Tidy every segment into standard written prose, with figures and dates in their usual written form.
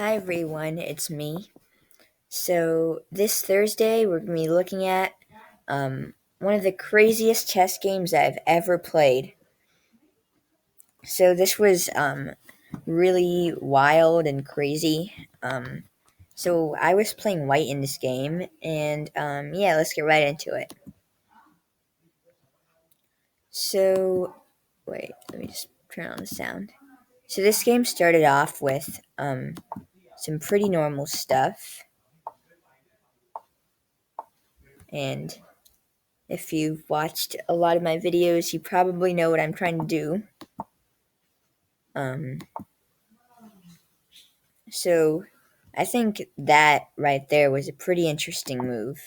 Hi everyone, it's me. So this Thursday we're going to be looking at one of the craziest chess games I've ever played. So this was really wild and crazy. So I was playing white in this game, and yeah, let's get right into it. So wait, let me just turn on the sound. So this game started off with some pretty normal stuff, and if you've watched a lot of my videos, you probably know what I'm trying to do. Um, so I think that right there was a pretty interesting move.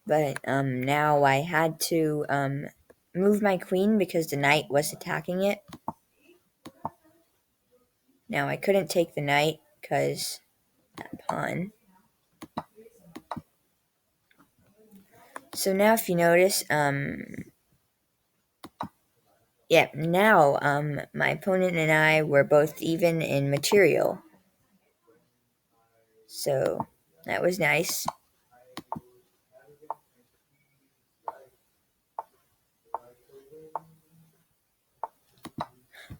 But now I had to move my queen because the knight was attacking it. Now I couldn't take the knight because that pawn. So now if you notice, yeah, now my opponent and I were both even in material. So that was nice.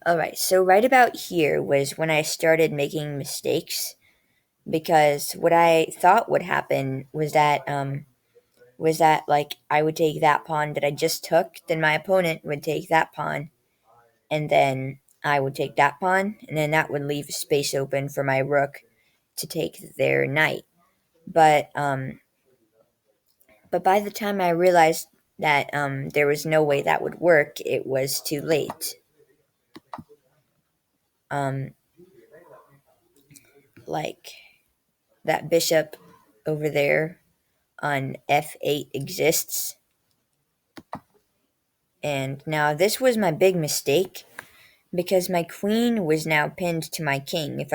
Alright, so right about here was when I started making mistakes, because what I thought would happen was that like I would take that pawn that I just took, then my opponent would take that pawn, and then I would take that pawn, and then that would leave space open for my rook to take their knight. But by the time I realized that there was no way that would work, it was too late. Um, like that bishop over there on f8 exists. And now this was my big mistake, because my queen was now pinned to my king. If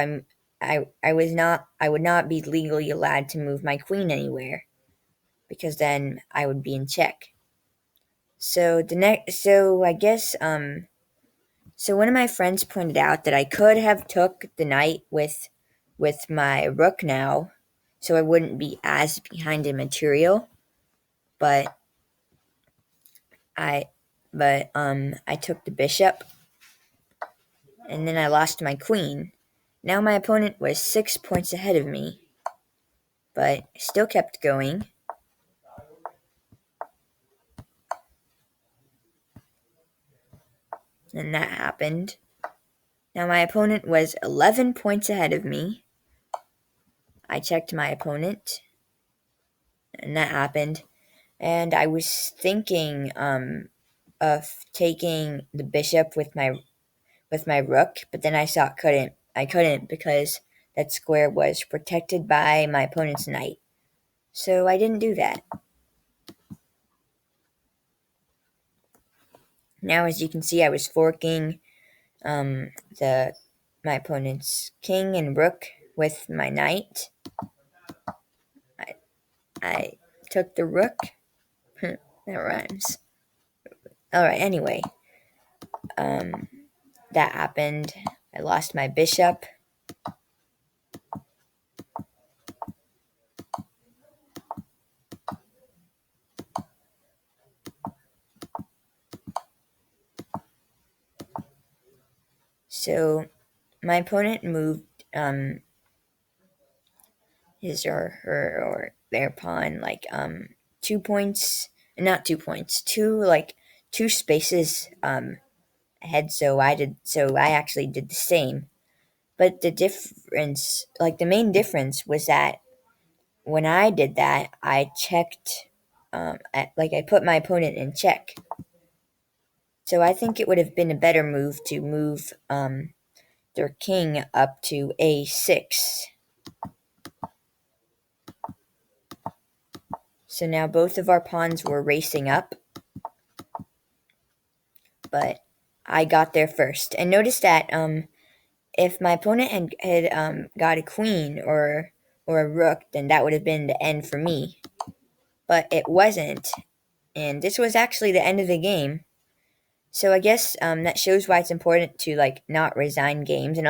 I would not be legally allowed to move my queen anywhere, because then I would be in check. So so one of my friends pointed out that I could have took the knight with my rook now, so I wouldn't be as behind in material, but I I took the bishop, and then I lost my queen. Now my opponent was 6 points ahead of me, but still kept going. And that happened. Now my opponent was 11 points ahead of me. I checked my opponent, and that happened. And I was thinking of taking the bishop with my rook, but then I saw I couldn't, because that square was protected by my opponent's knight. So I didn't do that. Now, as you can see, I was forking the my opponent's king and rook with my knight. I took the rook. That rhymes. Alright, anyway. That happened. I lost my bishop. So my opponent moved his or her or their pawn like 2 points, not 2 points, two spaces ahead. So I actually did the same. But the difference, like the main difference, was that when I did that, I checked, I put my opponent in check. So I think it would have been a better move to move their king up to a6. So now both of our pawns were racing up, but I got there first. And notice that if my opponent had got a queen or a rook, then that would have been the end for me. But it wasn't, and this was actually the end of the game. So I guess that shows why it's important to like not resign games, and